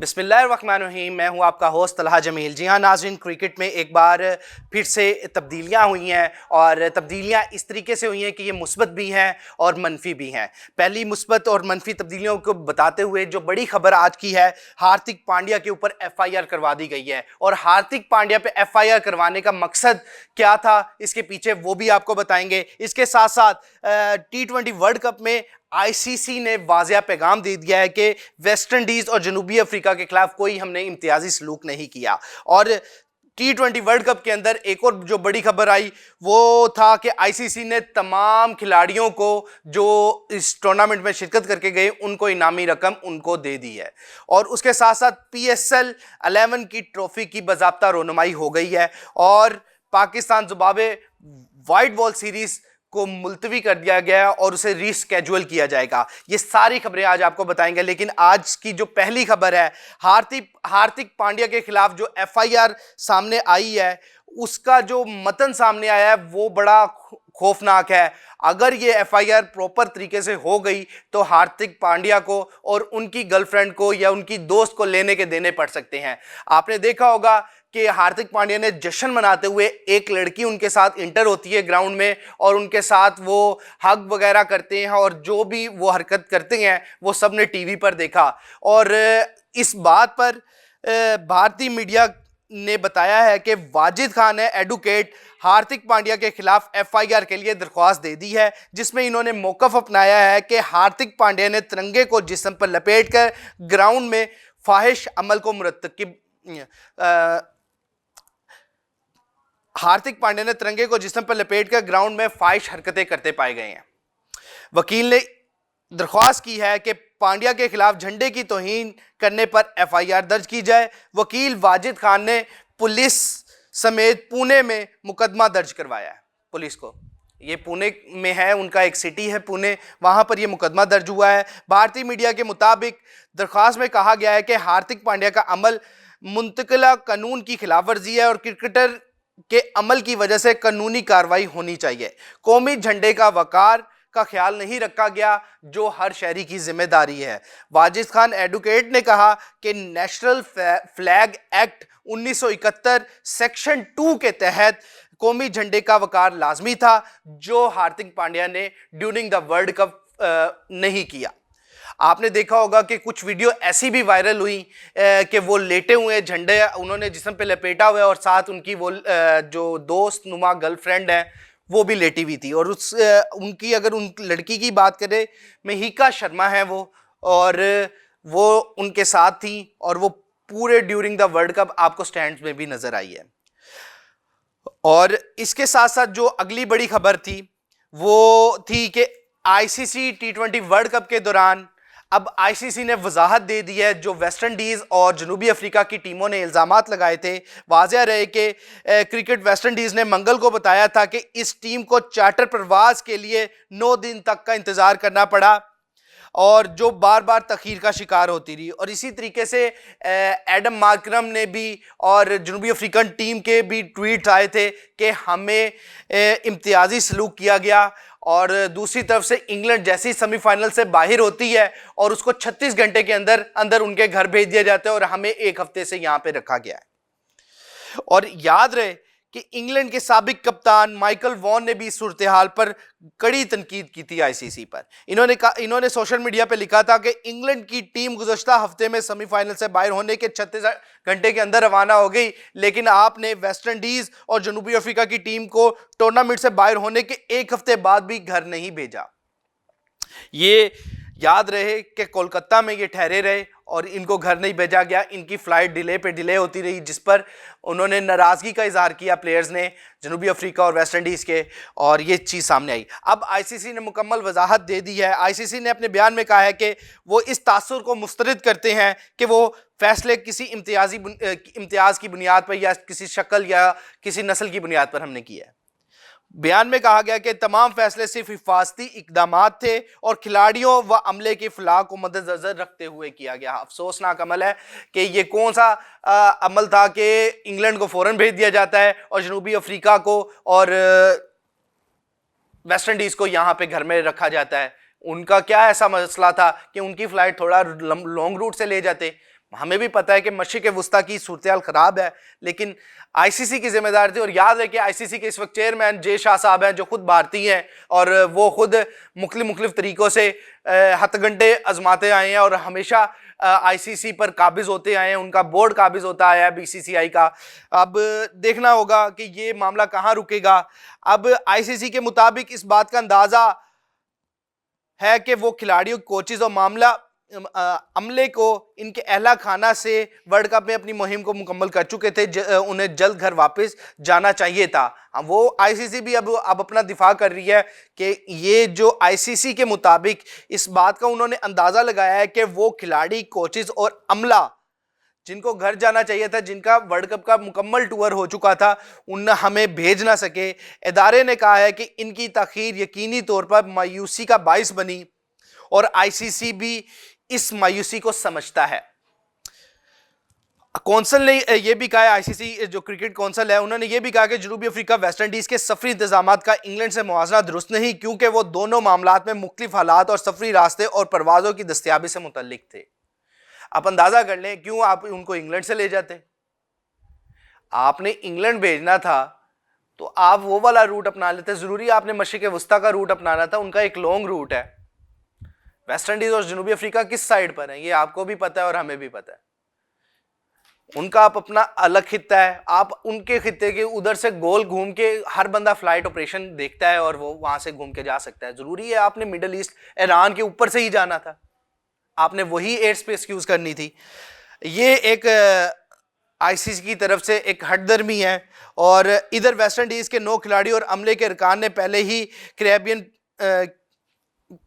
बिस्मिल्लाहिर्रहमानिर्रहीम। मैं हूं आपका होस्ट तलहा जमील। जी हाँ नाज़रीन, क्रिकेट में एक बार फिर से तब्दीलियां हुई हैं और तब्दीलियां इस तरीके से हुई हैं कि ये मुस्बत भी हैं और मनफी भी हैं। पहली मुस्बत और मनफी तब्दीलियों को बताते हुए जो बड़ी खबर आज की है, हार्दिक पांड्या के ऊपर FIR करवा दी गई है। और हार्दिक पांड्या पे FIR करवाने का मकसद क्या था, इसके पीछे वो भी आपको बताएंगे। इसके साथ साथ T20 वर्ल्ड कप में ICC ने वाज़िया पैगाम दे दिया है कि वेस्ट इंडीज़ और जनूबी अफ्रीका के खिलाफ कोई हमने इम्तियाजी सलूक नहीं किया। और T20 वर्ल्ड कप के अंदर एक और जो बड़ी खबर आई वो था कि ICC ने तमाम खिलाड़ियों को जो इस टूर्नामेंट में शिरकत करके गए उनको इनामी रकम उनको दे दी है। और उसके साथ साथ PSL 11 की ट्रॉफी की बाज़ाब्ता रोनुमाई हो गई है और Pakistan Zimbabwe white ball series को मुलतवी कर दिया गया और उसे रीस्केड्यूल किया जाएगा। ये सारी खबरें आज आपको बताएंगे, लेकिन आज की जो पहली खबर है, हार्दिक पांड्या के खिलाफ जो FIR सामने आई है उसका जो मतन सामने आया है वो बड़ा खौफनाक है। अगर ये FIR प्रॉपर तरीके से हो गई तो हार्दिक पांड्या को और उनकी गर्लफ्रेंड को या उनकी दोस्त को लेने के देने पड़ सकते हैं। आपने देखा होगा कि हार्दिक पांड्या ने जश्न मनाते हुए एक लड़की उनके साथ इंटर होती है ग्राउंड में और उनके साथ वो हग वगैरह करते हैं और जो भी वो हरकत करते हैं वो सब ने टीवी पर देखा। और इस बात पर भारतीय मीडिया ने बताया है कि वाजिद खान ने एडवोकेट हार्दिक पांड्या के खिलाफ FIR के लिए दरख्वास्त दे दी है, जिसमें इन्होंने मौक़िफ़ अपनाया है कि हार्दिक पांड्या ने तिरंगे को जिस्म पर लपेटकर ग्राउंड में फाहिश अमल को हार्दिक पांड्या ने तिरंगे को जिस्म पर लपेटकर ग्राउंड में फाहिश हरकतें करते पाए गए हैं। वकील ने दरख्वास्त की है कि पांड्या के खिलाफ झंडे की तौहीन करने पर FIR दर्ज की जाए। वकील वाजिद खान ने पुलिस समेत पुणे में मुकदमा दर्ज करवाया है। पुलिस को, ये पुणे में है, उनका एक सिटी है पुणे, वहां पर ये मुकदमा दर्ज हुआ है। भारतीय मीडिया के मुताबिक दरख्वास्त में कहा गया है कि हार्दिक पांड्या का अमल मुंतकिला कानून की खिलाफ वर्जी है और क्रिकेटर के अमल की वजह से कानूनी कार्रवाई होनी चाहिए। कौमी झंडे का वकार का ख्याल नहीं रखा गया जो हर शहरी की जिम्मेदारी है। वाजिद खान एडवोकेट ने कहा कि नेशनल फ्लैग एक्ट 1971 सेक्शन 2 के तहत कौमी झंडे का वकार लाजमी था, जो हार्दिक पांड्या ने ड्यूरिंग द वर्ल्ड कप नहीं किया। आपने देखा होगा कि कुछ वीडियो ऐसी भी वायरल हुई कि वो लेटे हुए झंडे उन्होंने जिस्म पे लपेटा हुआ है और साथ उनकी वो जो दोस्त नुमा गर्लफ्रेंड है वो भी लेटी हुई थी। और उनकी अगर उन लड़की की बात करें, महिका शर्मा है वो, और वो उनके साथ थी और वो पूरे ड्यूरिंग द वर्ल्ड कप आपको स्टैंड्स में भी नजर आई है। और इसके साथ साथ जो अगली बड़ी खबर थी वो थी कि ICC T20 वर्ल्ड कप के दौरान अब ICC ने वजाहत दे दी है। जो वेस्ट इंडीज़ और जनूबी अफ्रीका की टीमों ने इल्ज़ामात लगाए थे, वाज़ेह रहे कि क्रिकेट वेस्ट इंडीज़ ने मंगल को बताया था कि इस टीम को चार्टर प्रवास के लिए 9 दिन तक का इंतज़ार करना पड़ा और जो बार बार तखीर का शिकार होती रही। और इसी तरीके से एडम मार्करम ने भी और जनूबी अफ्रीकन टीम के भी ट्वीट आए थे कि हमें इम्तियाजी सलूक किया गया। और दूसरी तरफ से इंग्लैंड जैसी सेमीफाइनल से बाहर होती है और उसको 36 घंटे के अंदर अंदर उनके घर भेज दिया जाता है और हमें एक हफ्ते से यहां पे रखा गया है। और याद रहे कि इंग्लैंड के साबिक कप्तान माइकल वॉन ने भी इस सूरत हाल पर कड़ी तनकीद की थी ICC पर। इन्होंने सोशल मीडिया पे लिखा था कि इंग्लैंड की टीम गुज़श्ता हफ्ते में सेमीफाइनल से बाहर होने के 36 घंटे के अंदर रवाना हो गई, लेकिन आपने वेस्ट इंडीज़ और जनूबी अफ्रीका की टीम को टूर्नामेंट से बाहर होने के एक हफ्ते बाद भी घर नहीं भेजा। ये याद रहे कि कोलकाता में ये ठहरे रहे और इनको घर नहीं भेजा गया। इनकी फ्लाइट डिले पे डिले होती रही, जिस पर उन्होंने नाराज़गी का इजहार किया प्लेयर्स ने, जनूबी अफ्रीका और वेस्ट इंडीज़ के, और ये चीज़ सामने आई। अब ICC ने मुकम्मल वजाहत दे दी है। ICC ने अपने बयान में कहा है कि वो इस तासुर को मुस्तरद करते हैं कि वो फैसले किसी इम्तियाज़ की बुनियाद पर या किसी शक्ल या किसी नस्ल की बुनियाद पर हमने किया है। बयान में कहा गया कि तमाम फैसले सिर्फ हिफाजती इकदामात थे और खिलाड़ियों व अमले की फलाह को मद्देनजर रखते हुए किया गया। अफसोसनाक अमल है कि ये कौन सा अमल था कि इंग्लैंड को फौरन भेज दिया जाता है और जनूबी अफ्रीका को और वेस्ट इंडीज़ को यहाँ पे घर में रखा जाता है। उनका क्या ऐसा मसला था कि उनकी फ़्लाइट थोड़ा लॉन्ग रूट से ले जाते। हमें भी पता है कि मशरिक़ वुस्ता की सूरत खराब है, लेकिन आईसीसी की जिम्मेदारी थी। और याद है कि आईसीसी के इस वक्त चेयरमैन जे शाह साहब हैं, जो खुद भारतीय हैं और वो खुद मुख्तलिफ तरीक़ों से हथगंडे आजमाते आए हैं और हमेशा आईसीसी पर काबिज होते आए हैं, उनका बोर्ड काबिज होता आया है बीसीसीआई का। अब देखना होगा कि ये मामला कहाँ रुकेगा। अब आईसीसी के मुताबिक इस बात का अंदाज़ा है कि वो खिलाड़ियों, कोचेज और मामला अमले को इनके अहला खाना से वर्ल्ड कप में अपनी मुहिम को मुकम्मल कर चुके थे, उन्हें जल्द घर वापस जाना चाहिए था। वो आईसीसी भी अब अपना दिफा कर रही है कि ये जो आईसीसी के मुताबिक इस बात का उन्होंने अंदाज़ा लगाया है कि वो खिलाड़ी, कोचेज और अमला जिनको घर जाना चाहिए था, जिनका वर्ल्ड कप का मुकम्मल टूर हो चुका था, उन हमें भेज ना सके। इदारे ने कहा है कि इनकी ताख़ीर यकीनी तौर पर मायूसी का बाइस बनी और आईसीसी भी इस मायूसी को समझता है। कौंसल ने यह भी कहा है, आईसीसी जो क्रिकेट कौंसल है, उन्होंने यह भी कहा कि जनूबी अफ्रीका वेस्ट इंडीज के सफरी इंतजाम का इंग्लैंड से मुवाजना दुरुस्त नहीं, क्योंकि वो दोनों मामलात में मुख्तलिफ हालात और सफरी रास्ते और परवाजों की दस्तयाबी से मुतल्लिक थे। आप अंदाजा कर लें, क्यों आप उनको इंग्लैंड से ले जाते? आपने इंग्लैंड भेजना था तो आप वो वाला रूट अपना लेते। जरूरी आपने मशरिक़ वुस्ता का रूट अपनाना था, उनका एक लॉन्ग रूट है। वेस्ट इंडीज और जनूबी अफ्रीका किस साइड पर है ये आपको भी पता है और हमें भी पता है। उनका आप अपना अलग खित्ता है, आप उनके खित्ते के उधर से गोल घूम के, हर बंदा फ्लाइट ऑपरेशन देखता है और वो वहां से घूम के जा सकता है। जरूरी है आपने मिडल ईस्ट, ईरान के ऊपर से ही जाना था, आपने वही एयर स्पेस यूज करनी थी। ये एक आईसीसी की तरफ से एक हटदर्मी है। और इधर वेस्ट इंडीज के 9 खिलाड़ी और अमले के अरकान ने पहले ही कैरेबियन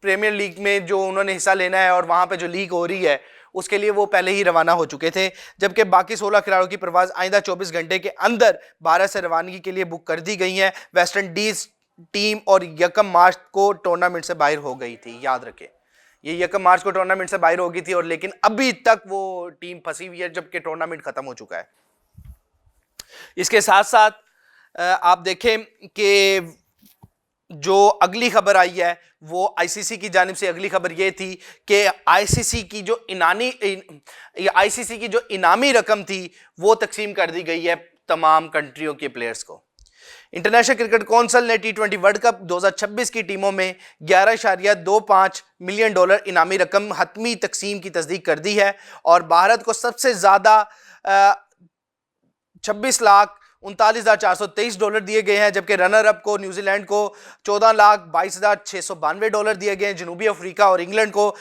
प्रीमियर लीग में जो उन्होंने हिस्सा लेना है और वहां पे जो लीग हो रही है उसके लिए वो पहले ही रवाना हो चुके थे, जबकि बाकी 16 खिलाड़ियों की परवाज आइंदा 24 घंटे के अंदर 12 से रवानगी के लिए बुक कर दी गई है। वेस्ट इंडीज टीम और 1 मार्च को टूर्नामेंट से बाहर हो गई थी, याद रखें, ये 1 मार्च को टूर्नामेंट से बाहर हो गई थी और लेकिन अभी तक वो टीम फंसी हुई है, जबकि टूर्नामेंट खत्म हो चुका है। इसके साथ साथ आप देखें कि जो अगली खबर आई है वो आईसीसी की जानिब से अगली खबर ये थी कि आईसीसी की जो इनामी रकम थी वो तकसीम कर दी गई है तमाम कंट्रियों के प्लेयर्स को। इंटरनेशनल क्रिकेट काउंसिल ने T20 वर्ल्ड कप 2026 की टीमों में $11.25 मिलियन इनामी रकम हतमी तकसीम की तस्दीक कर दी है और भारत को सबसे ज्यादा $26,39,423 दिए गए हैं, जबकि रनर अप को न्यूजीलैंड को $14,22,692 दिए गए हैं। जनूबी अफ्रीका और इंग्लैंड को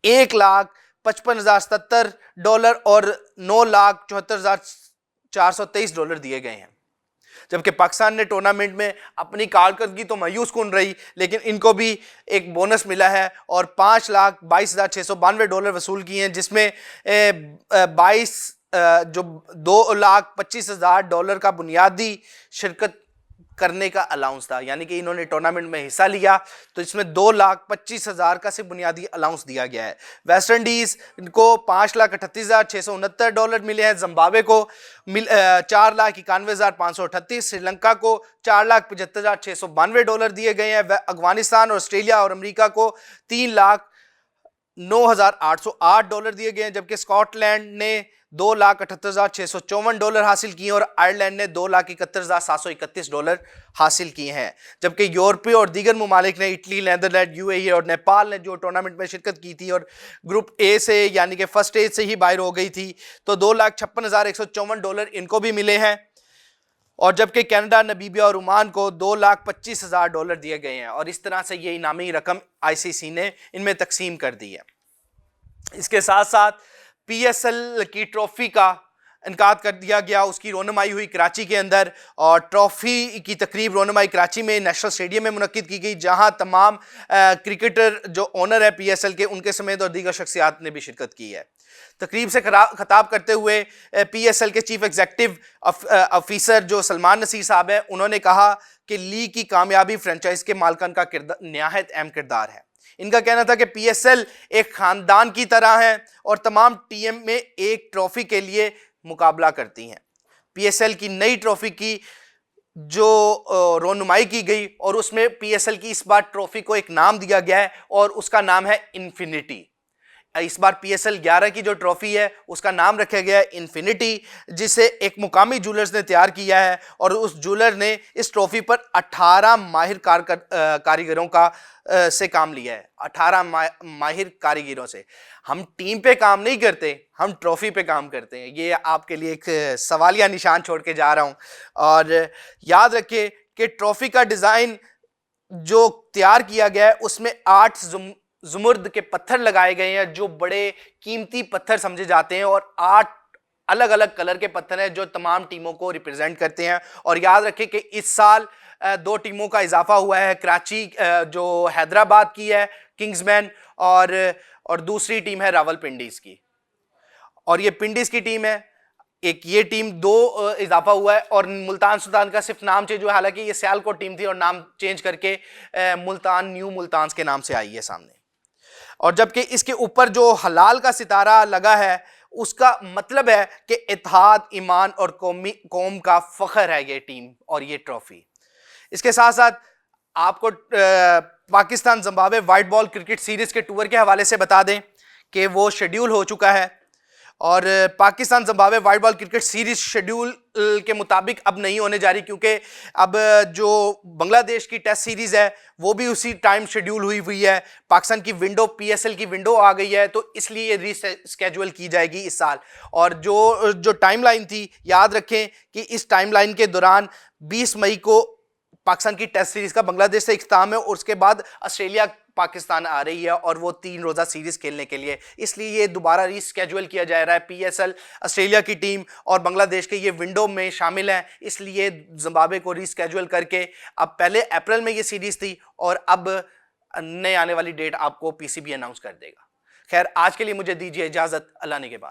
$1,55,077 और $9,74,423 दिए गए हैं। जबकि पाकिस्तान ने टूर्नामेंट में अपनी कारकर्दगी तो मायूस कुन रही, लेकिन इनको भी एक बोनस मिला है और $5,22,692 वसूल किए हैं, जिसमें 2,25,000 का बुनियादी शिरकत करने का अलाउंस था। यानी कि इन्होंने टूर्नामेंट में हिस्सा लिया तो इसमें 2,25,000 का सिर्फ बुनियादी अलाउंस दिया गया है। वेस्ट इंडीज को $5,38,669 मिले हैं, जिम्बाब्वे को $4,91,538, श्रीलंका को $4,75,692 दिए गए हैं। अफगानिस्तान, ऑस्ट्रेलिया और अमेरिका को $3,09,808 दिए गए हैं, जबकि स्कॉटलैंड ने $2,78,654 हासिल किए और आयरलैंड ने $2,71,731 हासिल किए हैं। जबकि यूरोपीय और दीगर ममालिक ने इटली, नीदरलैंड, यूएई और नेपाल ने जो टूर्नामेंट में शिरकत की थी और ग्रुप ए से यानी कि फर्स्ट स्टेज से ही बाहर हो गई थी, तो $2,56,154 इनको भी मिले हैं। और जबकि कनाडा, नमीबिया और ओमान को $2,25,000 दिए गए हैं और इस तरह से ये इनामी रकम आईसीसी ने इनमें तकसीम कर दी है। इसके साथ साथ पीएसएल की ट्रॉफी का इनकाद कर दिया गया, उसकी रोनुमाई हुई कराची के अंदर और ट्रॉफी की तकरीब रोनुमाई कराची में नेशनल स्टेडियम में मुनक्किद की गई, जहां तमाम क्रिकेटर जो ओनर है पीएसएल के, उनके समेत और दीगर शख्सियात ने भी शिरकत की है। तकरीब से खिताब करते हुए पीएसएल के चीफ एग्जीक्यूटिव ऑफिसर जो सलमान नसीर साहब है, उन्होंने कहा कि लीग की कामयाबी फ्रेंचाइज के मालिकान का निहायत अहम किरदार है। इनका कहना था कि पीएसएल एक खानदान की तरह है और तमाम टीम में एक ट्रॉफी के लिए मुकाबला करती हैं। पीएसएल की नई ट्रॉफी की जो रोनुमाई की गई और उसमें पीएसएल की इस बार ट्रॉफी को एक नाम दिया गया है और उसका नाम है इन्फिनिटी। इस बार PSL 11 की जो ट्रॉफी है उसका नाम रखा गया है इन्फिनिटी, जिसे एक मुकामी जूलर्स ने तैयार किया है और उस जूलर ने इस ट्रॉफी पर 18 माहिर कारीगरों का से काम लिया है। 18 माहिर कारीगरों से। हम टीम पे काम नहीं करते, हम ट्रॉफी पे काम करते हैं। ये आपके लिए एक सवालिया निशान छोड़ के जा रहा हूं। और याद रखिए कि ट्रॉफी का डिजाइन जो तैयार किया गया है उसमें 8 जुमुर्द के पत्थर लगाए गए हैं जो बड़े कीमती पत्थर समझे जाते हैं, और 8 अलग अलग कलर के पत्थर हैं जो तमाम टीमों को रिप्रेजेंट करते हैं। और याद रखें कि इस साल 2 टीमों का इजाफा हुआ है। कराची जो हैदराबाद की है किंग्समैन, और दूसरी टीम है रावलपिंडीज की, और ये पिंडीज की टीम है। एक ये टीम 2 इजाफा हुआ है, और मुल्तान सुल्तान का सिर्फ नाम चेंज हुआ, हालांकि ये सियालकोट टीम थी और नाम चेंज करके मुल्तान न्यू मुल्तान के नाम से आई है सामने। और जबकि इसके ऊपर जो हलाल का सितारा लगा है उसका मतलब है कि इत्तेहाद, ईमान और कौम का फख्र है ये टीम और ये ट्रॉफी। इसके साथ साथ आपको Pakistan Zimbabwe white ball cricket series के टूर के हवाले से बता दें कि वो शेड्यूल हो चुका है, और Pakistan Zimbabwe white ball cricket series schedule के मुताबिक अब नहीं होने जा रही, क्योंकि अब जो बांग्लादेश की टेस्ट सीरीज है वो भी उसी टाइम शेड्यूल हुई है। पाकिस्तान की विंडो, PSL की विंडो आ गई है, तो इसलिए ये रीस्केड्यूल की जाएगी इस साल। और जो टाइमलाइन थी, याद रखें कि इस टाइमलाइन के दौरान 20 मई को पाकिस्तान की टेस्ट सीरीज का बांग्लादेश से इख्तिताम है, और उसके बाद ऑस्ट्रेलिया पाकिस्तान आ रही है और वो 3 रोज़ा सीरीज खेलने के लिए, इसलिए ये दोबारा रीस्केड्यूल किया जा रहा है। PSL ऑस्ट्रेलिया की टीम और बांग्लादेश के ये विंडो में शामिल हैं, इसलिए जिम्बाब्वे को रीस्केड्यूल करके अब पहले अप्रैल में ये सीरीज थी और अब नए आने वाली डेट आपको PCB अनाउंस कर देगा। खैर, आज के लिए मुझे दीजिए इजाज़त। अल्लाह ने के बाद।